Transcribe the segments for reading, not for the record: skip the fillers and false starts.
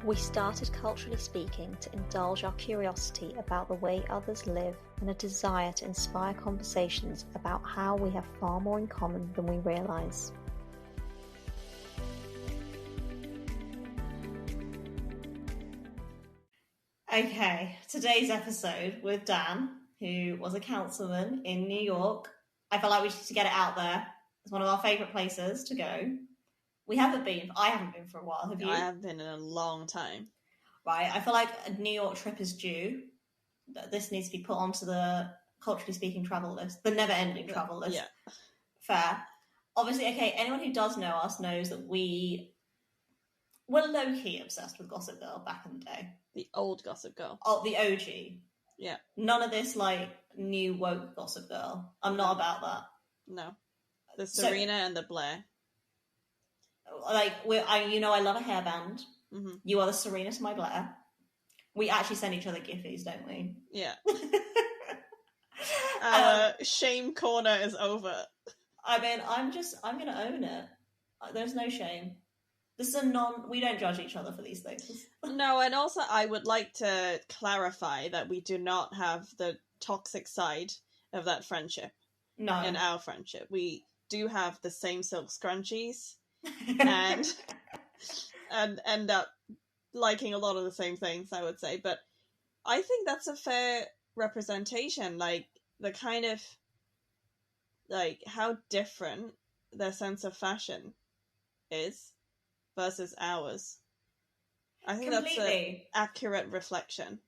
We started Culturally Speaking to indulge our curiosity about the way others live and a desire to inspire conversations about how we have far more in common than we realise. Okay, today's episode with Dan, who was a councilman in New York. I feel like we should get it out there. It's one of our favourite places to go. I haven't been for a while, have you? I haven't been in a long time. Right, I feel like a New York trip is due. This needs to be put onto the Culturally Speaking travel list, the never-ending travel list. Yeah. Fair. Obviously, okay, anyone who does know us knows that we were low-key obsessed with Gossip Girl back in the day. The old Gossip Girl. Oh, the OG. Yeah. None of this, like, new woke Gossip Girl. I'm not about that. No. The Serena and the Blair. Like, I love a hairband. Mm-hmm. You are the Serena to my Blair. We actually send each other giffies, don't we? Yeah. Shame corner is over. I mean, I'm going to own it. There's no shame. This is we don't judge each other for these things. No, and also I would like to clarify that we do not have the toxic side of that friendship. No. In our friendship. We do have the same silk scrunchies and end up liking a lot of the same things, I would say. But I think that's a fair representation, like the kind of like how different their sense of fashion is versus ours. I think Completely. That's an accurate reflection.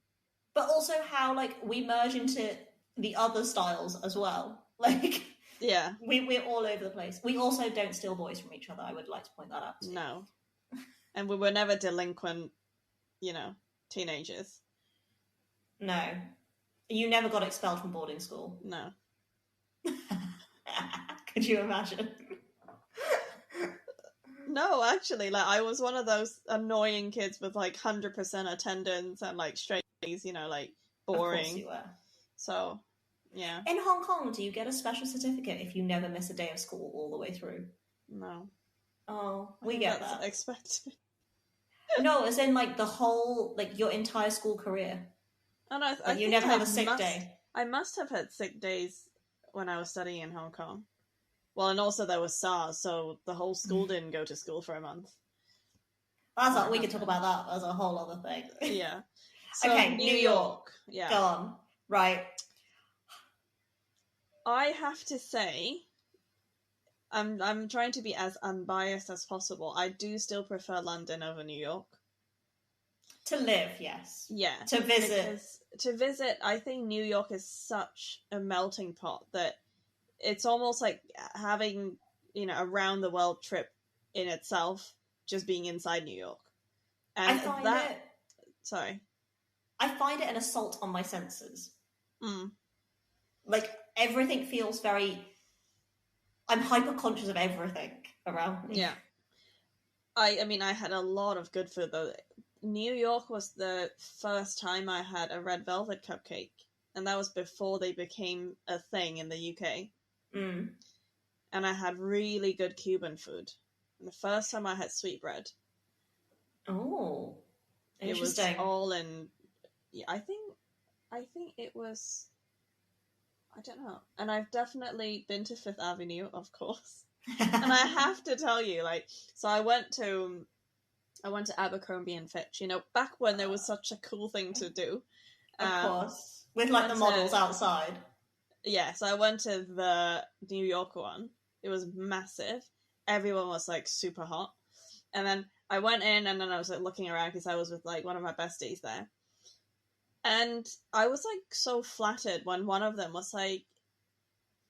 But also how, like, we merge into the other styles as well. Like, yeah, we're all over the place. We also don't steal boys from each other. I would like to point that out too. No. And we were never delinquent, teenagers. No. You never got expelled from boarding school. No. Could you imagine? No, actually, like I was one of those annoying kids with like 100% attendance and like straight A's, like boring. Of course you were. So, yeah. In Hong Kong, do you get a special certificate if you never miss a day of school all the way through? No. Oh, we get that. Expected. No, as in like the whole, like your entire school career. Oh no, you never have a sick day. I must have had sick days when I was studying in Hong Kong. Well, and also there was SARS, so the whole school didn't go to school for a month. We could talk about that as a whole other thing. Yeah. So, okay, New York. Yeah. Go on. Right. I have to say, I'm trying to be as unbiased as possible. I do still prefer London over New York. To live, yes. Yeah. To visit. To visit, I think New York is such a melting pot that it's almost like having, a round the world trip in itself, just being inside New York. And I find it an assault on my senses. Mm. Like, everything feels I'm hyper-conscious of everything around me. Yeah. I mean, I had a lot of good food, though. New York was the first time I had a red velvet cupcake, and that was before they became a thing in the UK. Mm. And I had really good Cuban food. And the first time I had sweetbread. Oh, interesting. It was all in. Yeah, I think it was. I don't know. And I've definitely been to Fifth Avenue, of course. And I have to tell you, so I went to Abercrombie and Fitch. Back when there was such a cool thing to do. Of course, with the models outside. Yeah, so I went to the New York one. It was massive. Everyone was super hot. And then I went in and then I was looking around because I was with one of my besties there. And I was so flattered when one of them was like,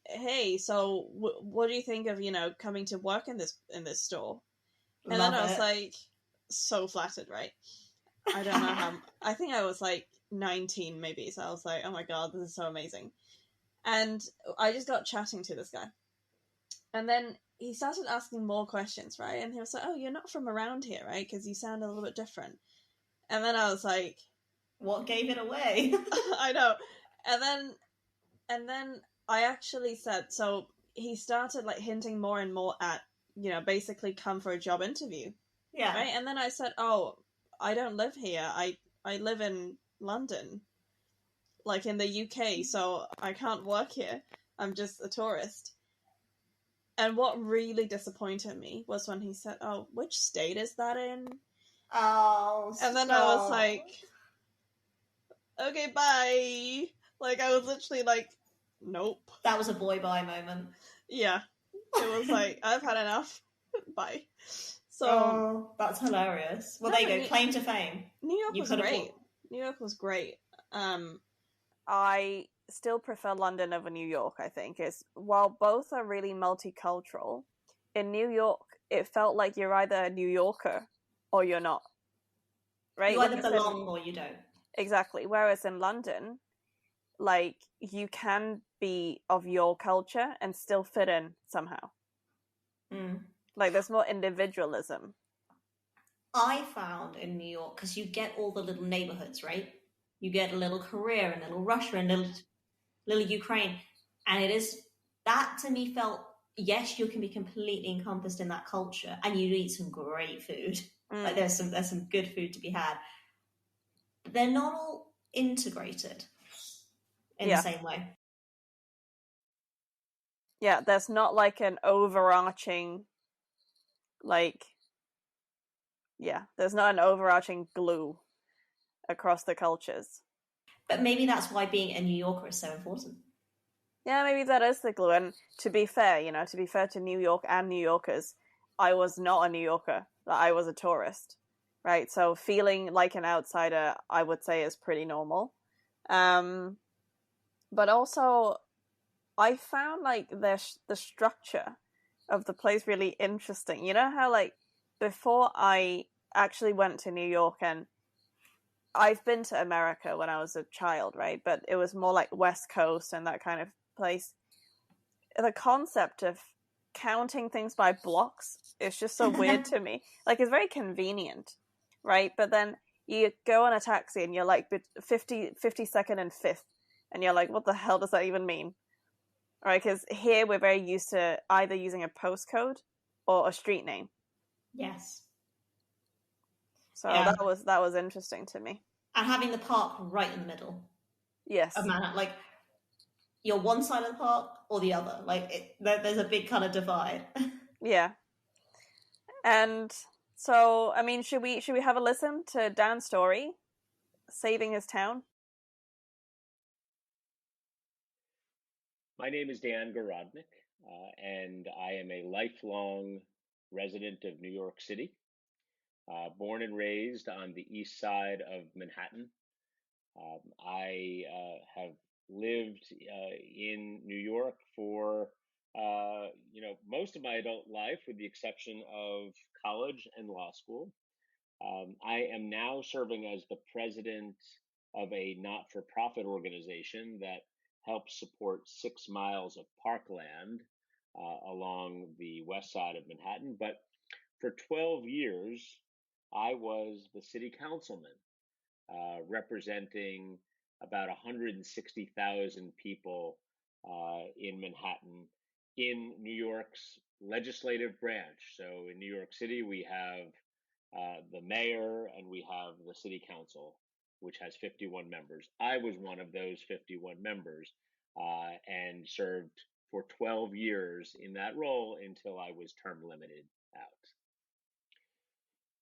"Hey, so what do you think of, coming to work in this store?" And then I was so flattered, right? I don't know how, I think I was 19 maybe. So I was like, oh my God, this is so amazing. And I just got chatting to this guy. And then he started asking more questions, right? And he was like, "Oh, you're not from around here, right? Because you sound a little bit different." And then I was like... What gave it away? I know. And then I actually said... So he started hinting more and more at, basically come for a job interview. Yeah. Right? And then I said, "Oh, I don't live here. I live in London, like in the UK, so I can't work here. I'm just a tourist. And what really disappointed me was when he said, "Oh, which state is that in?" Oh, And then I was like, "Okay, bye." Like, I was literally like, "Nope." That was a boy bye moment. Yeah. It was like, I've had enough. Bye. So, that's hilarious. Well, there you go. Claim to fame. New York was great. New York was great. I still prefer London over New York, I think. While both are really multicultural, in New York, it felt like you're either a New Yorker or you're not. Right? You either belong or you don't. Exactly. Whereas in London, like, you can be of your culture and still fit in somehow. Like, there's more individualism. I found in New York, because you get all the little neighborhoods, right? You get a little Korea and a little Russia and little Ukraine. And that to me felt, yes, you can be completely encompassed in that culture and you eat some great food. Like there's some good food to be had. But they're not all integrated in the same way. Yeah, there's not like an overarching, there's not an overarching glue across the cultures. But maybe that's why being a New Yorker is so important. Yeah, maybe that is the glue. And to be fair, to New York and New Yorkers, I was not a New Yorker. I was a tourist, right? So feeling like an outsider, I would say, is pretty normal. But also, I found like the structure of the place really interesting. You know how, like, before I actually went to New York, and I've been to America when I was a child, right? But it was more like West Coast and that kind of place. The concept of counting things by blocks is just so weird to me. Like, it's very convenient, right? But then you go on a taxi and you're like 52nd and 5th, and you're like, what the hell does that even mean? Right? Because here we're very used to either using a postcode or a street name. Yes. So that was interesting to me. And having the park right in the middle. Yes. Of Manhattan, like, you're one side of the park or the other. Like, there's a big kind of divide. Yeah. And so, I mean, should we have a listen to Dan's story, saving his town? My name is Dan Garodnick, and I am a lifelong resident of New York City, born and raised on the east side of Manhattan. I have lived in New York for most of my adult life, with the exception of college and law school. I am now serving as the president of a not-for-profit organization that helps support 6 miles of parkland along the west side of Manhattan. But for 12 years, I was the city councilman, representing about 160,000 people in Manhattan, in New York's legislative branch. So in New York City, we have the mayor and we have the city council, which has 51 members. I was one of those 51 members and served for 12 years in that role until I was term limited out.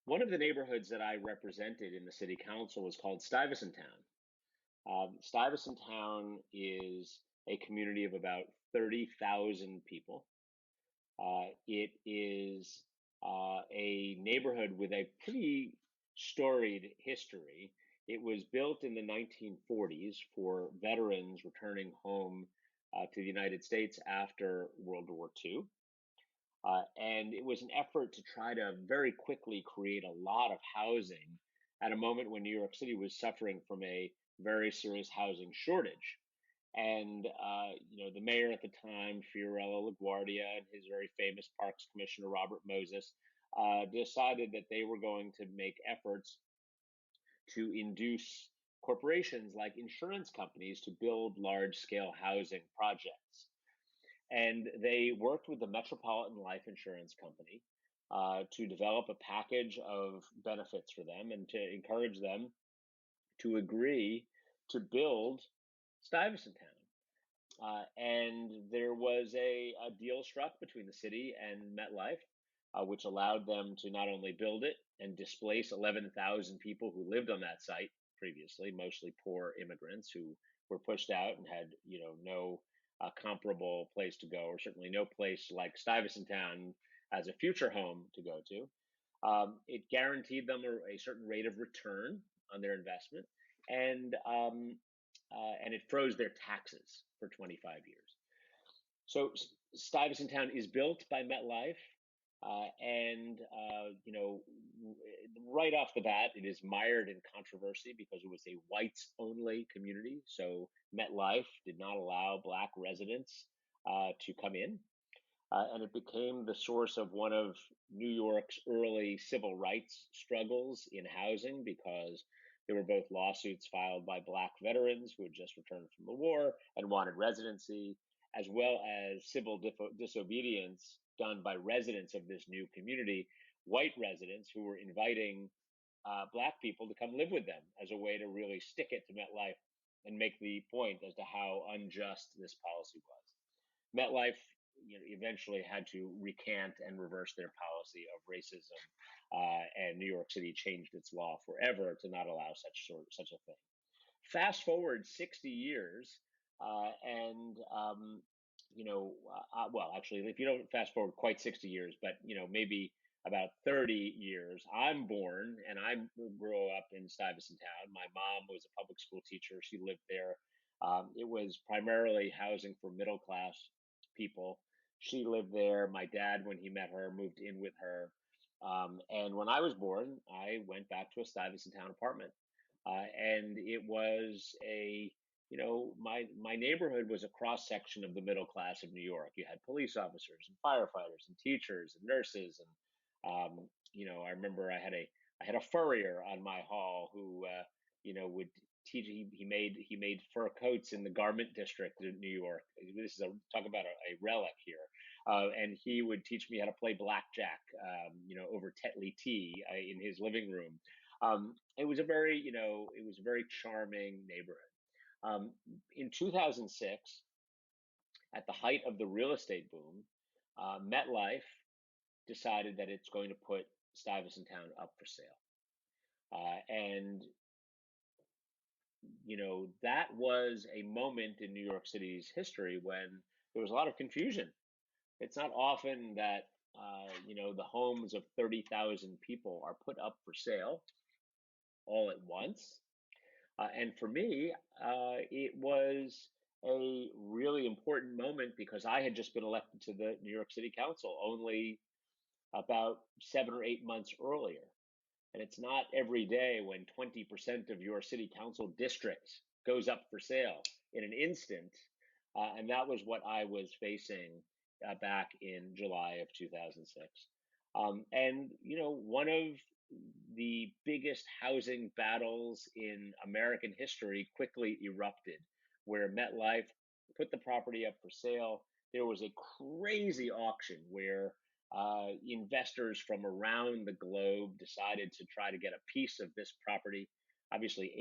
One of the neighborhoods that I represented in the city council was called Stuyvesant Town. Stuyvesant Town is a community of about 30,000 people. It is a neighborhood with a pretty storied history. It was built in the 1940s for veterans returning home to the United States after World War II. And it was an effort to try to very quickly create a lot of housing at a moment when New York City was suffering from a very serious housing shortage. And, the mayor at the time, Fiorello LaGuardia, and his very famous Parks Commissioner, Robert Moses, decided that they were going to make efforts to induce corporations like insurance companies to build large-scale housing projects. And they worked with the Metropolitan Life Insurance Company to develop a package of benefits for them and to encourage them to agree to build Stuyvesant Town. And there was a deal struck between the city and MetLife, which allowed them to not only build it and displace 11,000 people who lived on that site previously, mostly poor immigrants who were pushed out and had, no comparable place to go, or certainly no place like Stuyvesant Town as a future home to go to. It guaranteed them a certain rate of return on their investment, and it froze their taxes for 25 years. So Stuyvesant Town is built by MetLife, and right off the bat, it is mired in controversy because it was a whites-only community. So MetLife did not allow Black residents to come in. And it became the source of one of New York's early civil rights struggles in housing, because there were both lawsuits filed by Black veterans who had just returned from the war and wanted residency, as well as civil disobedience done by residents of this new community, white residents who were inviting Black people to come live with them as a way to really stick it to MetLife and make the point as to how unjust this policy was. MetLife, eventually had to recant and reverse their policy of racism, and New York City changed its law forever to not allow such a thing. Fast forward 60 years, and well, actually, if you don't fast forward quite 60 years, but maybe about 30 years, I'm born and I grew up in Stuyvesant Town. My mom was a public school teacher. She lived there. It was primarily housing for middle class people. She lived there. My dad, when he met her, moved in with her. And when I was born, I went back to a Stuyvesant Town apartment. And it was my neighborhood was a cross section of the middle class of New York. You had police officers and firefighters and teachers and nurses. And, I remember I had a furrier on my hall who, would teach. He made fur coats in the garment district in New York. This is talk about a relic here. And he would teach me how to play blackjack, over Tetley tea in his living room. It was a very charming neighborhood. In 2006, at the height of the real estate boom, MetLife decided that it's going to put Stuyvesant Town up for sale. And that was a moment in New York City's history when there was a lot of confusion. It's not often that, the homes of 30,000 people are put up for sale all at once. And for me, it was a really important moment because I had just been elected to the New York City Council only about 7 or 8 months earlier. And it's not every day when 20% of your city council district goes up for sale in an instant. And that was what I was facing back in July of 2006. And, one of the biggest housing battles in American history quickly erupted, where MetLife put the property up for sale. There was a crazy auction where investors from around the globe decided to try to get a piece of this property. Obviously,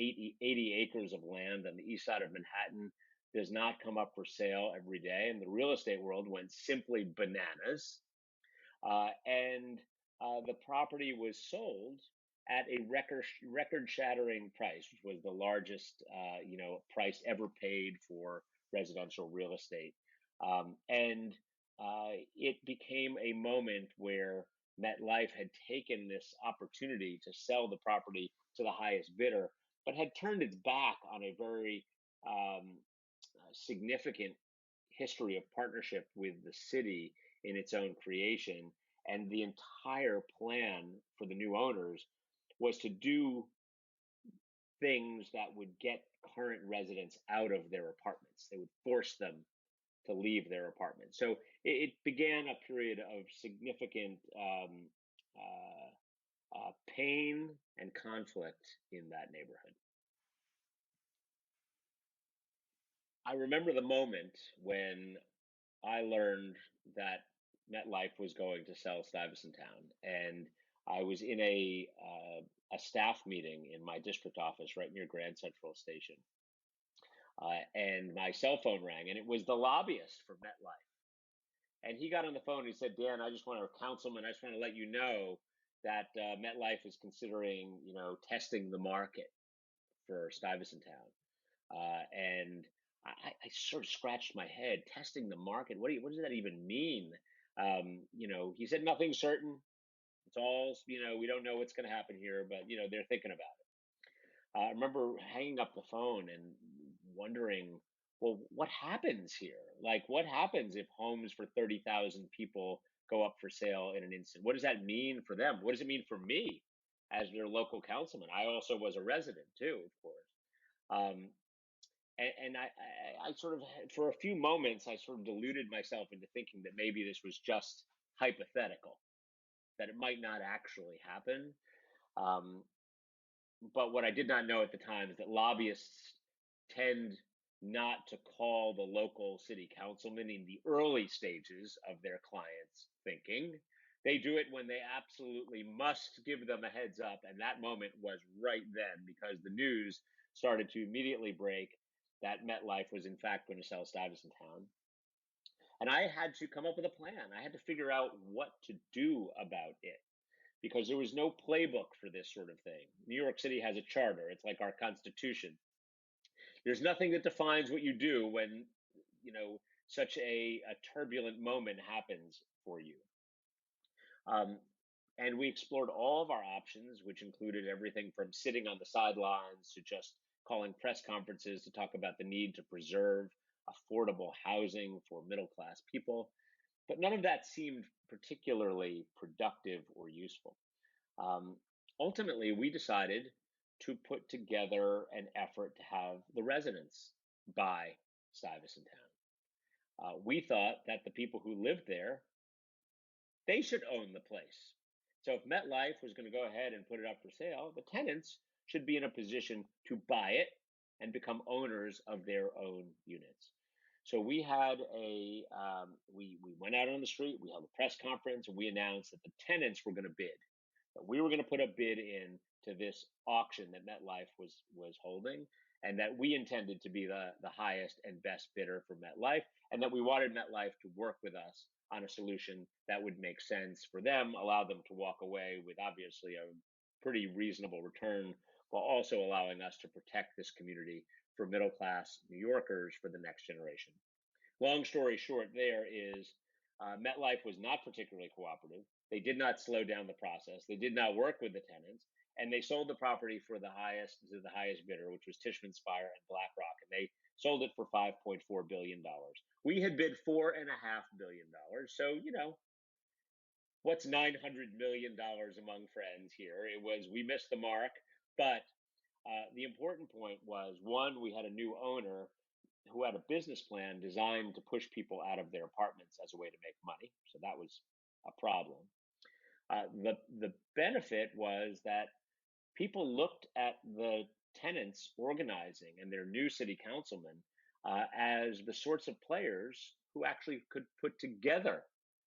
80 acres of land on the east side of Manhattan does not come up for sale every day. And the real estate world went simply bananas. And the property was sold at a record-shattering price, which was the largest, price ever paid for residential real estate. And it became a moment where MetLife had taken this opportunity to sell the property to the highest bidder, but had turned its back on a very significant history of partnership with the city in its own creation. And the entire plan for the new owners was to do things that would get current residents out of their apartments. They would force them to leave their apartment. So it began a period of significant pain and conflict in that neighborhood. I remember the moment when I learned that MetLife was going to sell Stuyvesant Town, and I was in a staff meeting in my district office right near Grand Central Station, and my cell phone rang, and it was the lobbyist for MetLife. And he got on the phone and he said, Dan, I just want to, Councilman, I just want to let you know that MetLife is considering, testing the market for Stuyvesant Town. And I sort of scratched my head. Testing the market. What does that even mean? He said nothing certain. It's all, we don't know what's going to happen here, but they're thinking about it. I remember hanging up the phone and wondering, well, what happens here? Like, what happens if homes for 30,000 people go up for sale in an instant? What does that mean for them? What does it mean for me as their local councilman? I also was a resident too, of course. And I sort of, for a few moments, I sort of deluded myself into thinking that maybe this was just hypothetical, that it might not actually happen. But what I did not know at the time is that lobbyists tend not to call the local city councilman in the early stages of their client's thinking. They do it when they absolutely must give them a heads up. And that moment was right then, because the news started to immediately break that MetLife was in fact going to sell Stuyvesant Town. And I had to come up with a plan. I had to figure out what to do about it, because there was no playbook for this sort of thing. New York City has a charter. It's like our Constitution. There's nothing that defines what you do when, such a turbulent moment happens for you. And we explored all of our options, which included everything from sitting on the sidelines to just calling press conferences to talk about the need to preserve affordable housing for middle-class people. But none of that seemed particularly productive or useful. Ultimately, we decided to put together an effort to have the residents buy Stuyvesant Town. We thought that the people who lived there, they should own the place. So if MetLife was going to go ahead and put it up for sale, the tenants should be in a position to buy it and become owners of their own units. So we had we went out on the street, we held a press conference, and we announced that the tenants were going to bid. That we were going to put a bid in to this auction that MetLife was holding, and that we intended to be the highest and best bidder for MetLife, and that we wanted MetLife to work with us on a solution that would make sense for them, allow them to walk away with obviously a pretty reasonable return, while also allowing us to protect this community for middle-class New Yorkers for the next generation. Long story short, there is MetLife was not particularly cooperative. They did not slow down the process. They did not work with the tenants, and they sold the property to the highest bidder, which was Tishman Speyer and BlackRock, and they sold it for $5.4 billion. We had bid $4.5 billion. So, what's $900 million among friends here? We missed the mark, but the important point was, one, we had a new owner who had a business plan designed to push people out of their apartments as a way to make money. So that was a problem. The benefit was that people looked at the tenants organizing and their new city councilmen as the sorts of players who actually could put together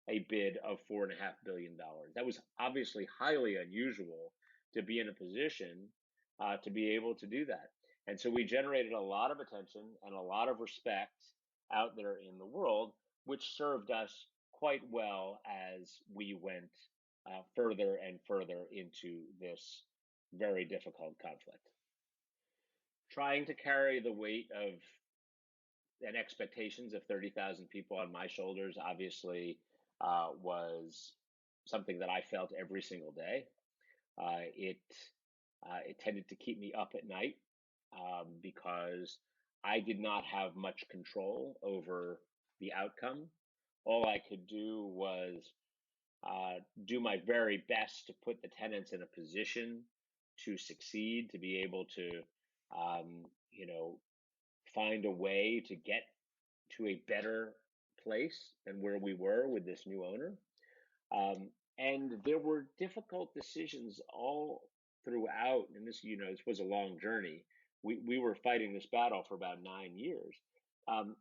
a bid of $4.5 billion. That was obviously highly unusual to be in a position to be able to do that. And so we generated a lot of attention and a lot of respect out there in the world, which served us quite well as we went further and further into this very difficult conflict. Trying to carry the weight of and expectations of 30,000 people on my shoulders obviously was something that I felt every single day. It tended to keep me up at night because I did not have much control over the outcome. All I could do was do my very best to put the tenants in a position to succeed, to be able to, find a way to get to a better place than where we were with this new owner. And there were difficult decisions all throughout, and this, this was a long journey. We were fighting this battle for about 9 years.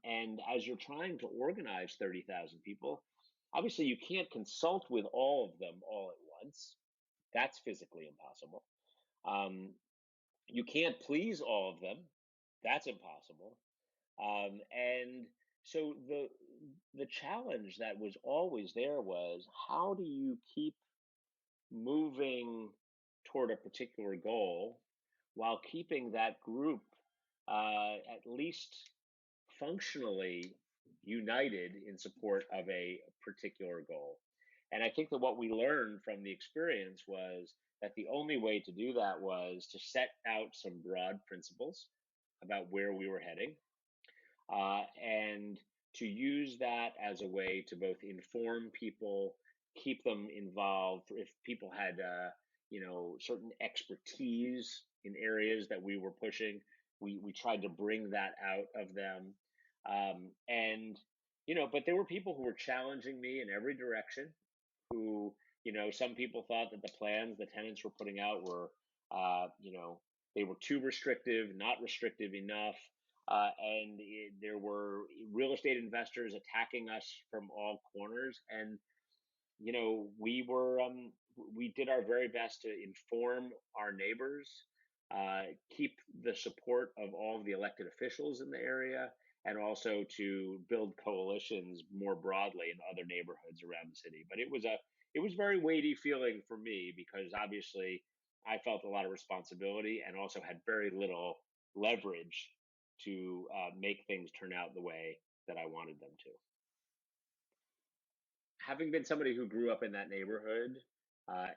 And as you're trying to organize 30,000 people, Obviously, you can't consult with all of them all at once. That's physically impossible. Um, you can't please all of them. That's impossible. And so the challenge that was always there was, how do you keep moving toward a particular goal while keeping that group at least functionally united in support of a particular goal? And I think that what we learned from the experience was that the only way to do that was to set out some broad principles about where we were heading, and to use that as a way to both inform people, keep them involved. If people had, certain expertise in areas that we were pushing, we tried to bring that out of them. And but there were people who were challenging me in every direction. Who, some people thought that the plans the tenants were putting out were, they were too restrictive, not restrictive enough. And there were real estate investors attacking us from all corners. And, we did our very best to inform our neighbors, keep the support of all of the elected officials in the area, and also to build coalitions more broadly in other neighborhoods around the city. But it was very weighty feeling for me, because obviously I felt a lot of responsibility and also had very little leverage to make things turn out the way that I wanted them to. Having been somebody who grew up in that neighborhood,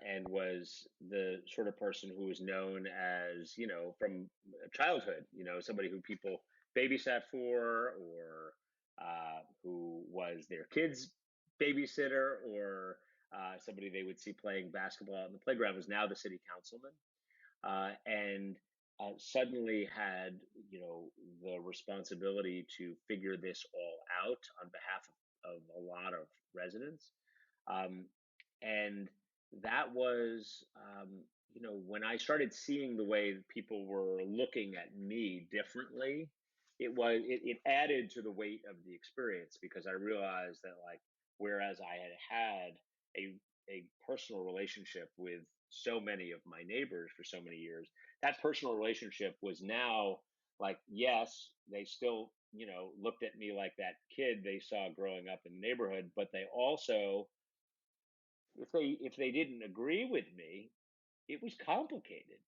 and was the sort of person who was known as, from childhood, somebody who people babysat for, or who was their kids' babysitter, or somebody they would see playing basketball out in the playground, was now the city councilman, and suddenly had, the responsibility to figure this all out on behalf of a lot of residents. Um, and that was, when I started seeing the way that people were looking at me differently, it added to the weight of the experience, because I realized that, like, whereas I had had a personal relationship with so many of my neighbors for so many years, that personal relationship was now, like, yes, they still, looked at me like that kid they saw growing up in the neighborhood, but they also, if they didn't agree with me, it was complicated,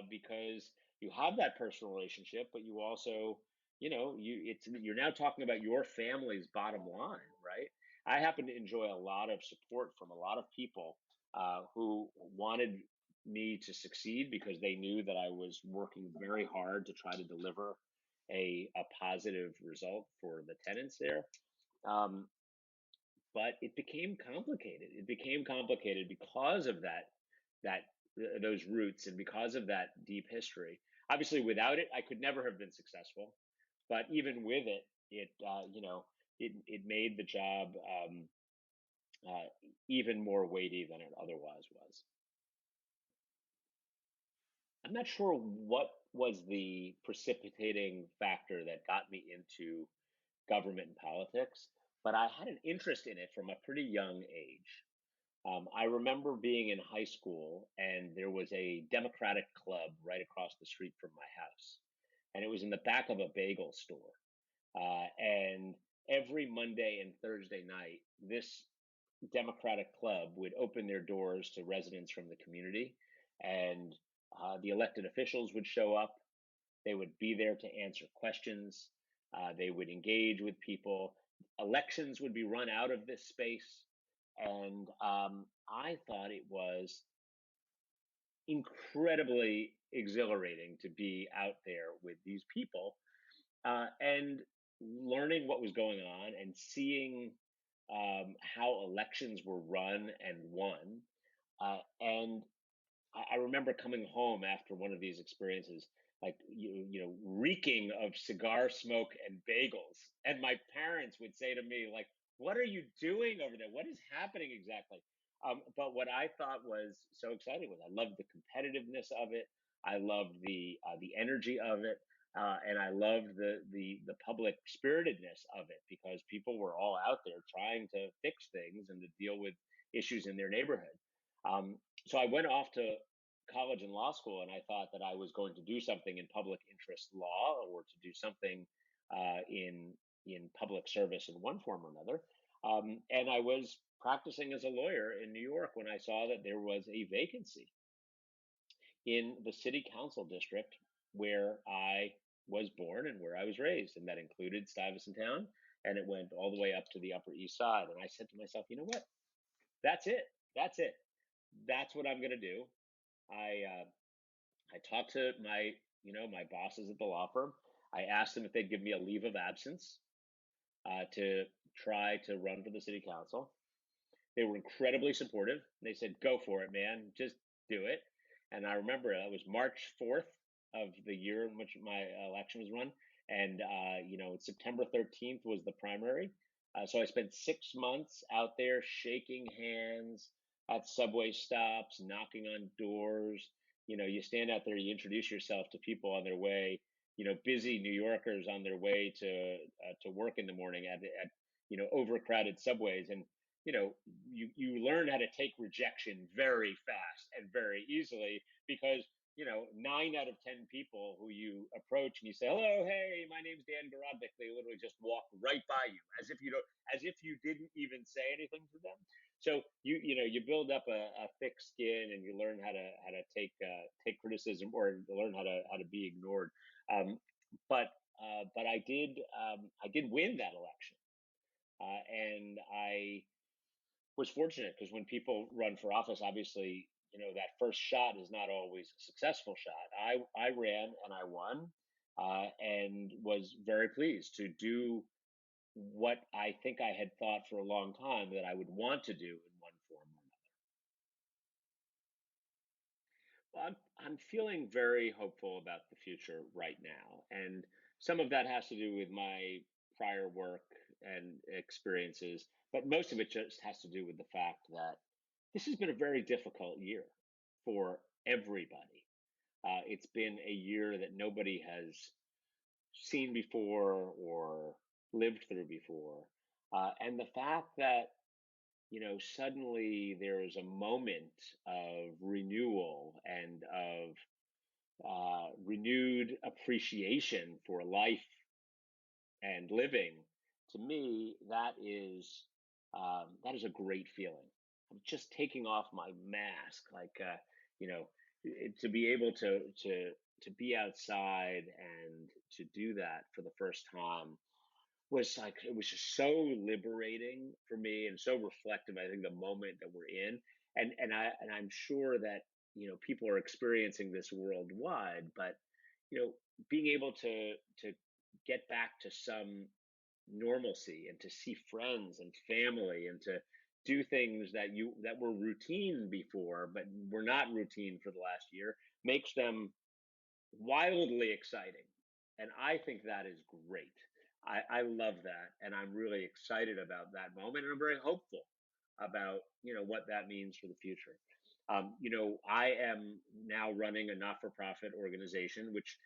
because you have that personal relationship, but you also, you're now talking about your family's bottom line, right? I happen to enjoy a lot of support from a lot of people, who wanted me to succeed, because they knew that I was working very hard to try to deliver a positive result for the tenants there. Um, but it became complicated. It became complicated because of that those roots, and because of that deep history. Obviously, without it, I could never have been successful. But even with it, it made the job, uh, even more weighty than it otherwise was. I'm not sure what was the precipitating factor that got me into government and politics, but I had an interest in it from a pretty young age. I remember being in high school, and there was a Democratic club right across the street from my house, and it was in the back of a bagel store. And every Monday and Thursday night, this Democratic club would open their doors to residents from the community, and the elected officials would show up. They would be there to answer questions. They would engage with people. Elections would be run out of this space. And I thought it was incredibly exhilarating to be out there with these people, and learning what was going on, and seeing how elections were run and won. And I remember coming home after one of these experiences, like, reeking of cigar smoke and bagels. And my parents would say to me, like, "What are you doing over there? What is happening exactly?" But what I thought was so exciting was, I loved the competitiveness of it. I loved the energy of it. And I loved the public spiritedness of it because people were all out there trying to fix things and to deal with issues in their neighborhood. So I went off to college and law school, and I thought that I was going to do something in public interest law or to do something in public service in one form or another. And I was practicing as a lawyer in New York when I saw that there was a vacancy in the city council district where I was born and where I was raised, and that included Stuyvesant Town, and it went all the way up to the Upper East Side. And I said to myself, you know what? That's it. That's it. That's what I'm going to do. I I talked to my bosses at the law firm. I asked them if they'd give me a leave of absence to try to run for the city council. They were incredibly supportive. They said, "Go for it, man. Just do it." And I remember it was March 4th of the year in which my election was run, and September 13th was the primary. So I spent 6 months out there shaking hands at subway stops, knocking on doors. You stand out there, you introduce yourself to people on their way. Busy New Yorkers on their way to work in the morning at overcrowded subways, and you know you learn how to take rejection very fast and very easily because 9 out of 10 people who you approach and you say, hello, hey, my name's Dan Garodnick, they literally just walk right by you as if you didn't even say anything to them. So you build up a thick skin and you learn how to take criticism or learn how to be ignored. But I did win that election, and I was fortunate because when people run for office, obviously, that first shot is not always a successful shot. I ran and I won, and was very pleased to do what I think I had thought for a long time that I would want to do in one form or another. Well, I'm feeling very hopeful about the future right now, and some of that has to do with my prior work and experiences, but most of it just has to do with the fact that this has been a very difficult year for everybody. It's been a year that nobody has seen before or lived through before. And the fact that, suddenly there's a moment of renewal and of renewed appreciation for life and living, to me, that is a great feeling. I'm just taking off my mask, like you know, to be able to be outside and to do that for the first time it was just so liberating for me and so reflective. I think the moment that we're in, and I'm sure that people are experiencing this worldwide, but you know being able to get back to some normalcy and to see friends and family and to do things that were routine before but were not routine for the last year makes them wildly exciting. And I think that is great. I love that. And I'm really excited about that moment. And I'm very hopeful about, what that means for the future. I am now running a not-for-profit organization which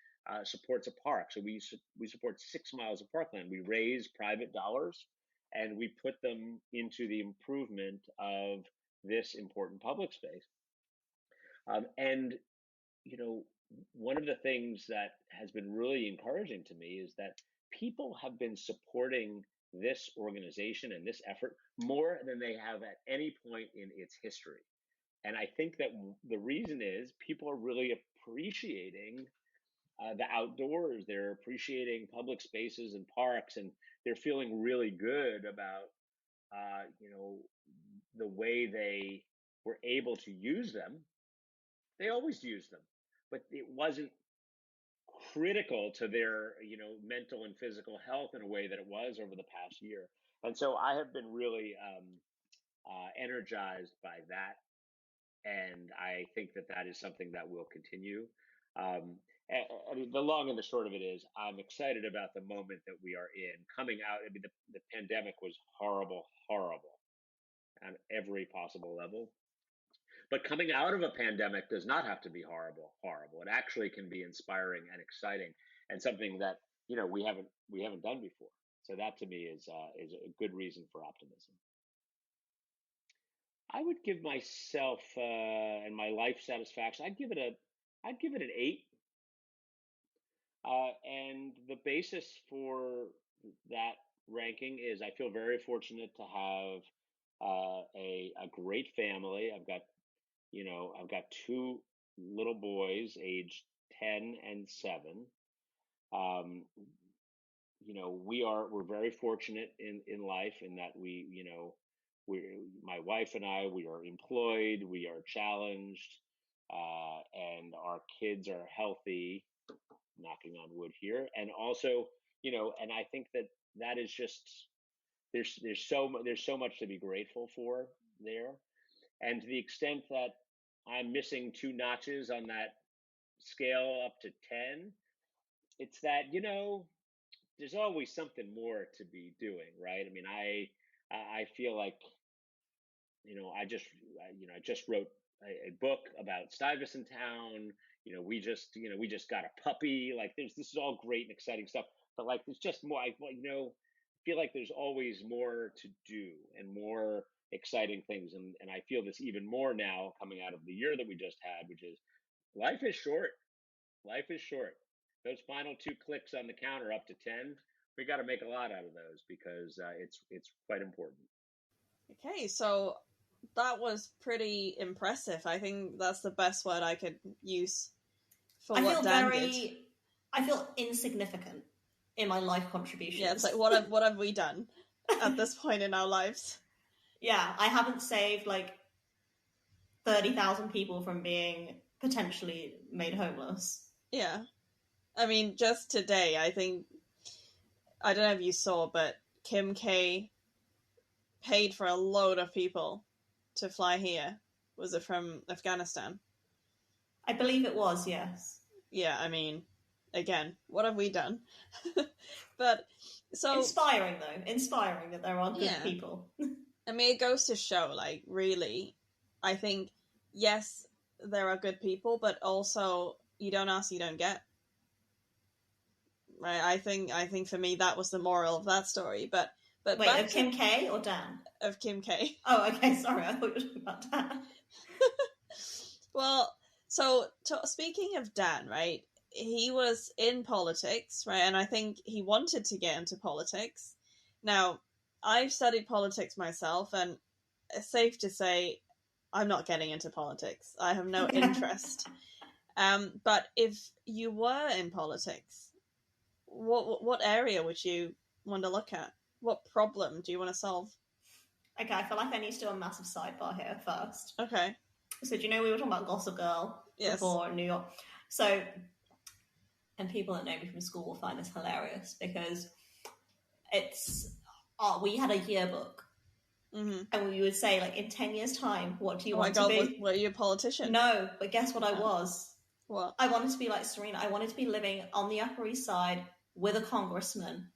supports a park. So we support 6 miles of parkland. We raise private dollars and we put them into the improvement of this important public space. And you know, one of the things that has been really encouraging to me is that people have been supporting this organization and this effort more than they have at any point in its history. And I think that the reason is people are really appreciating the outdoors. They're appreciating public spaces and parks, and they're feeling really good about, the way they were able to use them. They always used them, but it wasn't critical to their mental and physical health in a way that it was over the past year. And so I have been really energized by that, and I think that that is something that will continue. I mean, the long and the short of it is I'm excited about the moment that we are in coming out. I mean, the pandemic was horrible, horrible on every possible level. But coming out of a pandemic does not have to be horrible, horrible. It actually can be inspiring and exciting. and something that we haven't done before. So that to me is a good reason for optimism. I would give myself and my life satisfaction. I'd give it an 8. And the basis for that ranking is I feel very fortunate to have a great family. I've got 2 little boys, aged 10 and 7. Um, we're very fortunate in life in that my wife and we are employed, we are challenged, and our kids are healthy, knocking on wood here. And also, and I think that is just, there's so much to be grateful for there. And to the extent that I'm missing 2 notches on that scale up to 10, it's that, there's always something more to be doing, right? I mean, I feel like, I just wrote a book about Stuyvesant Town. We just got a puppy. Like, this is all great and exciting stuff, but like, there's just more. I feel like there's always more to do and more exciting things, and I feel this even more now coming out of the year that we just had, which is life is short. Life is short. Those final 2 clicks on the counter up to 10, we got to make a lot out of those because it's quite important. Okay, so that was pretty impressive. I think that's the best word I could use for what Dan did. I feel insignificant in my life contributions. Yeah, it's like, what have we done at this point in our lives? Yeah, I haven't saved like 30,000 people from being potentially made homeless. Yeah. I mean, just today, I don't know if you saw, but Kim K paid for a load of people to fly here. Was it from Afghanistan? I believe it was, yes. Yeah, I mean, again, what have we done? But so inspiring that there are good people. I mean, it goes to show, like, really, I think, yes, there are good people, but also you don't ask, you don't get. Right? I think for me that was the moral of that story. But wait, of Kim K or Dan? Of Kim K. Oh, okay, sorry, I thought you were talking about Dan. Well, so speaking of Dan, right? He was in politics, right? And I think he wanted to get into politics. Now, I've studied politics myself, and it's safe to say I'm not getting into politics. I have no interest. But if you were in politics, what area would you want to look at? What problem do you want to solve? Okay, I feel like I need to do a massive sidebar here first. Okay. So do you know we were talking about Gossip Girl before in New York? So, and people that know me from school will find this hilarious because we had a yearbook. Mm-hmm. And we would say, like, in 10 years' time, what do you want to be? Were you a politician? No, but guess what I was? What? I wanted to be like Serena. I wanted to be living on the Upper East Side with a congressman,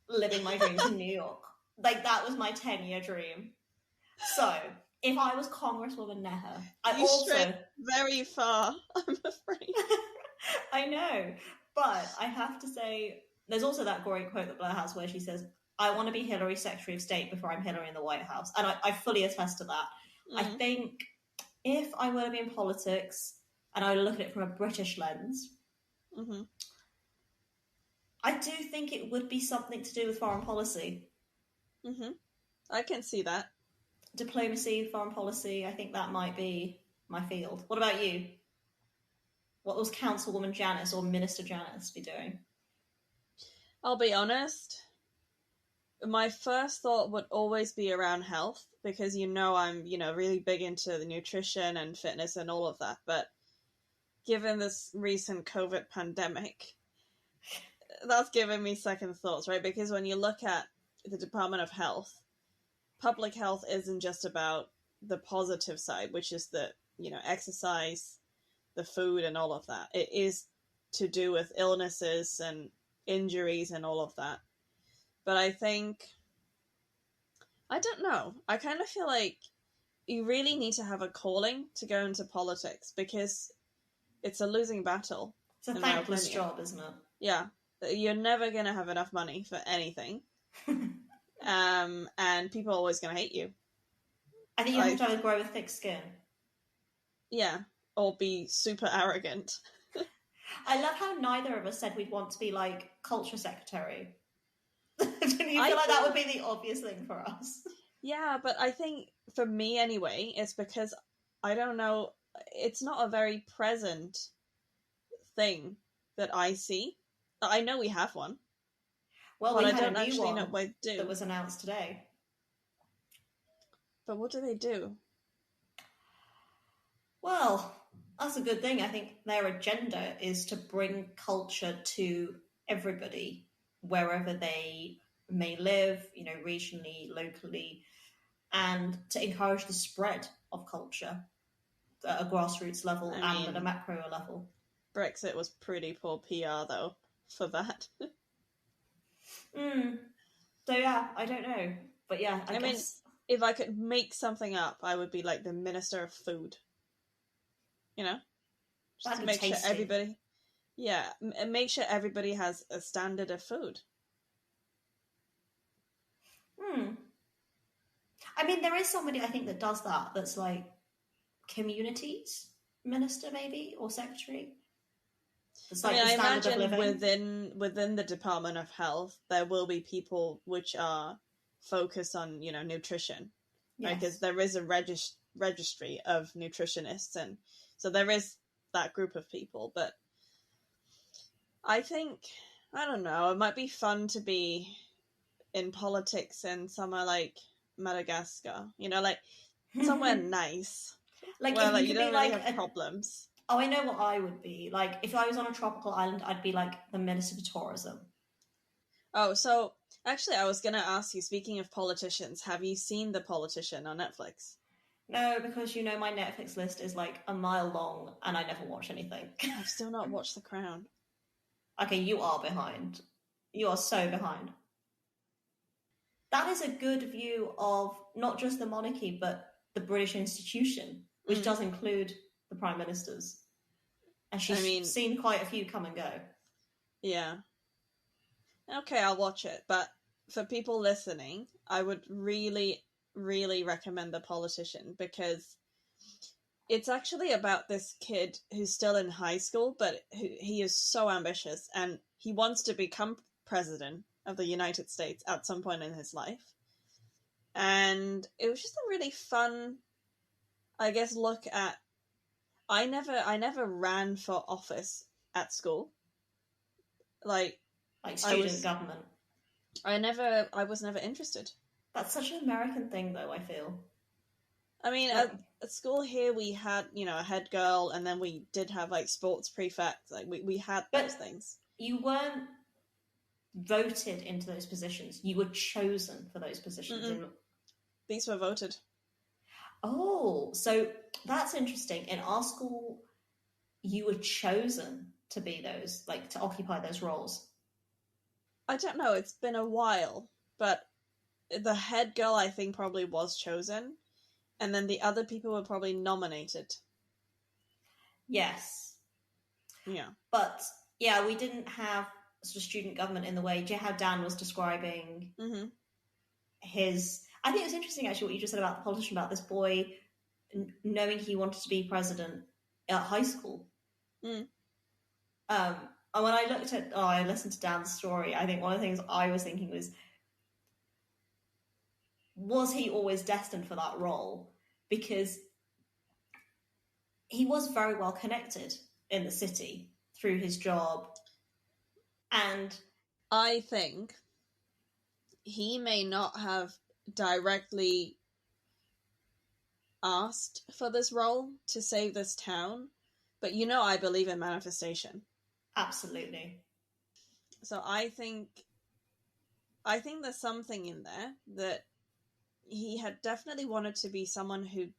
living my dreams in New York. Like, that was my 10-year dream. So, if I was Congresswoman Neher, you strayed very far, I'm afraid. I know, but I have to say, there's also that great quote that Blair has where she says, I want to be Hillary's Secretary of State before I'm Hillary in the White House. And I fully attest to that. Mm-hmm. I think if I were to be in politics and I look at it from a British lens, mm-hmm. I do think it would be something to do with foreign policy. Mm-hmm. I can see that. Diplomacy, foreign policy, I think that might be my field. What about you? What was Councilwoman Janice or Minister Janice be doing? I'll be honest. My first thought would always be around health because, I'm, really big into the nutrition and fitness and all of that. But given this recent COVID pandemic, that's given me second thoughts, right? Because when you look at the Department of Health, public health isn't just about the positive side, which is the, exercise, the food and all of that. It is to do with illnesses and injuries and all of that. But I think, I don't know. I kind of feel like you really need to have a calling to go into politics because it's a losing battle. It's a thankless job, isn't it? Yeah, you're never gonna have enough money for anything. And people are always gonna hate you. I think you have to either grow a thick skin. Yeah, or be super arrogant. I love how neither of us said we'd want to be like culture secretary. Didn't you feel like that would be the obvious thing for us? Yeah, but I think for me anyway, it's because I don't know, it's not a very present thing that I see. I know we have one. Well, but we I had don't a new actually one know what they do. that was announced today. But what do they do? Well, that's a good thing. I think their agenda is to bring culture to everybody, wherever they may live, regionally, locally, and to encourage the spread of culture at a grassroots level and at a macro level. Brexit was pretty poor PR, though, for that. So, yeah, I don't know. But yeah, I guess... if I could make something up, I would be like the Minister of Food. Just to make sure everybody... Yeah, make sure everybody has a standard of food. I mean, there is somebody, I think, that does that, that's like communities minister, maybe, or secretary. It's like I imagine within the Department of Health, there will be people which are focused on, nutrition. Yes. Right? Because there is a registry of nutritionists, and so there is that group of people. But I think, I don't know, it might be fun to be in politics in somewhere like Madagascar, like somewhere nice. Like, where you don't really have problems. Oh, I know what I would be. Like, if I was on a tropical island, I'd be like the Minister for Tourism. Oh, so actually I was going to ask you, speaking of politicians, have you seen The Politician on Netflix? No, because my Netflix list is like a mile long and I never watch anything. I've still not watched The Crown. Okay, you are behind. You are so behind. That is a good view of not just the monarchy, but the British institution, which does include the Prime Ministers. And she's seen quite a few come and go. Yeah. Okay, I'll watch it. But for people listening, I would really, really recommend The Politician, because it's actually about this kid who's still in high school, but he is so ambitious and he wants to become president of the United States at some point in his life. And it was just a really fun, I guess, look at... I never ran for office at school. Like student government. I was never interested. That's such an American thing, though, I feel. I mean, at school here we had, a head girl, and then we did have like sports prefects. Like we had those things. You weren't voted into those positions. You were chosen for those positions. These were voted. Oh, so that's interesting. In our school, you were chosen to be those, like to occupy those roles. I don't know. It's been a while, but the head girl, I think, probably was chosen, and then the other people were probably nominated. Yes. Yeah. But yeah, we didn't have sort of student government in the way. Do you know how Dan was describing his... I think it was interesting, actually, what you just said about the politician, about this boy knowing he wanted to be president at high school. And when I listened to Dan's story, I think one of the things I was thinking was he always destined for that role? Because he was very well connected in the city through his job. And I think he may not have directly asked for this role to save this town, but I believe in manifestation. Absolutely. So I think there's something in there that he had definitely wanted to be someone who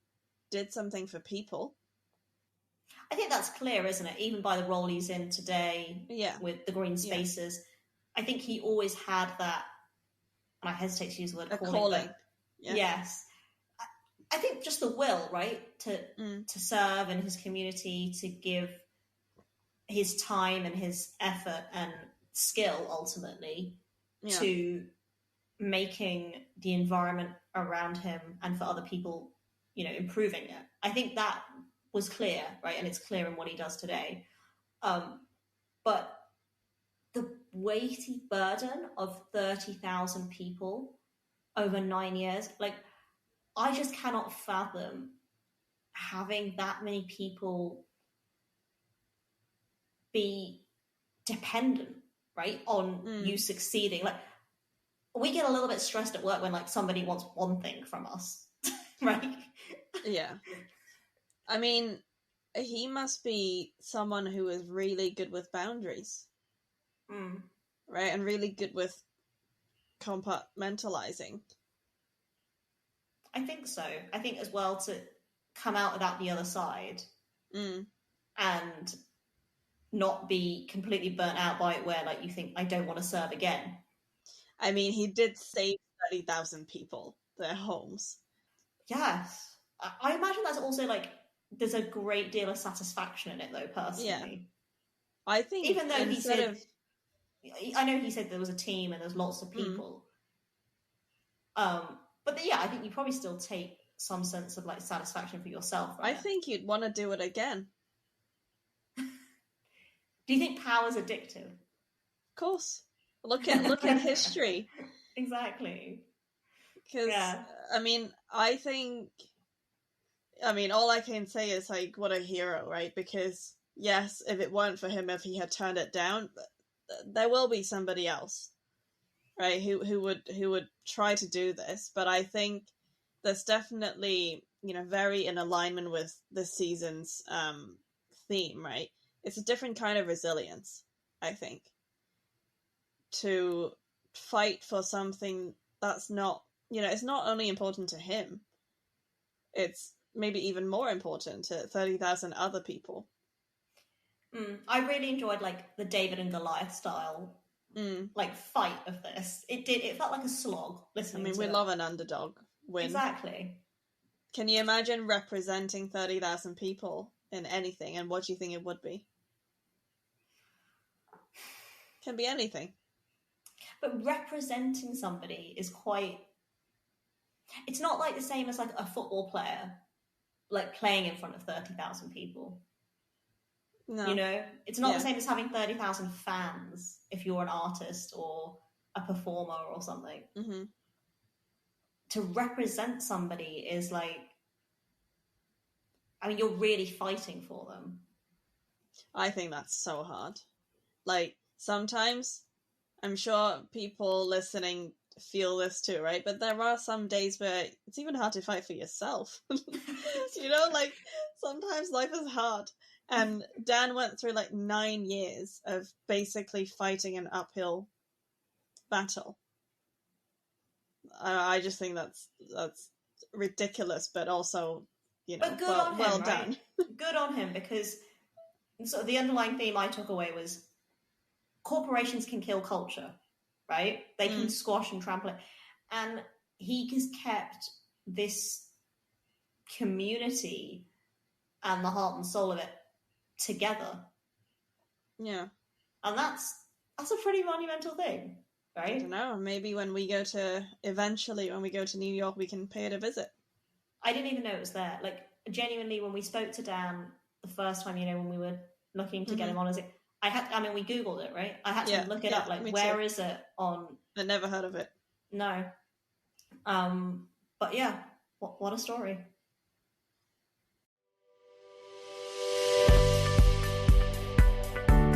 did something for people. I think that's clear, isn't it? Even by the role he's in today with the green spaces. Yeah. I think he always had that, and I hesitate to use the word calling. Yeah. Yes. I think just the will, right? To serve in his community, to give his time and his effort and skill ultimately to making the environment around him and for other people, improving it. I think that was clear, right? And it's clear in what he does today. But the weighty burden of 30,000 people over 9 years, like, I just cannot fathom having that many people be dependent, right, on you succeeding. Like, we get a little bit stressed at work when, like, somebody wants one thing from us, right? Yeah. I mean, he must be someone who is really good with boundaries, right? And really good with compartmentalizing. I think so. I think as well, to come out of that the other side and not be completely burnt out by it, where, like, you think, I don't want to serve again. I mean, he did save 30,000 people their homes. Yes. I imagine that's also, like, there's a great deal of satisfaction in it, though, personally. Yeah. I think even though he said, I know he said there was a team and there's lots of people. But yeah, I think you probably still take some sense of, like, satisfaction for yourself. Right? I think you'd want to do it again. Do you think power's addictive? Of course. Look at history. Exactly. Because, I mean, all I can say is, like, what a hero, right? Because, yes, if it weren't for him, if he had turned it down, there will be somebody else, right, who would try to do this. But I think there's definitely, very in alignment with this season's theme, right? It's a different kind of resilience, I think, to fight for something that's not, it's not only important to him, it's maybe even more important to 30,000 other people. I really enjoyed, like, the David and Goliath style, like, fight of this. It felt like a slog listening to it. We love an underdog win. Exactly. Can you imagine representing 30,000 people in anything, and what do you think it would be? Can be anything. But representing somebody is it's not like the same as, like, a football player, like, playing in front of 30,000 people. No. It's not the same as having 30,000 fans if you're an artist or a performer or something. Mm-hmm. To represent somebody is, like, you're really fighting for them. I think that's so hard. Like, sometimes, I'm sure people listening feel this too, right? But there are some days where it's even hard to fight for yourself. Like, sometimes life is hard. And Dan went through, like, 9 years of basically fighting an uphill battle. I just think that's ridiculous, but also, but good on him, well done. Right? Good on him, because sort of the underlying theme I took away was corporations can kill culture, right? They can squash and trample it. And he has kept this community and the heart and soul of it together. Yeah. And that's a pretty monumental thing, right? I don't know. Maybe when we go to New York, we can pay it a visit. I didn't even know it was there. Like, genuinely, when we spoke to Dan the first time, when we were looking to get him on, we Googled it, right? I had to look it up. Like, where is it on? I never heard of it. No. But yeah, what a story.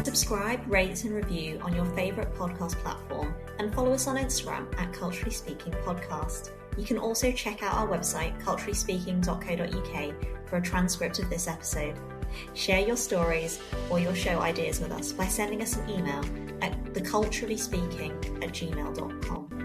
Subscribe, rate and review on your favourite podcast platform, and follow us on Instagram at Culturally Speaking Podcast. You can also check out our website, culturallyspeaking.co.uk, for a transcript of this episode. Share your stories or your show ideas with us by sending us an email at theculturallyspeaking@gmail.com.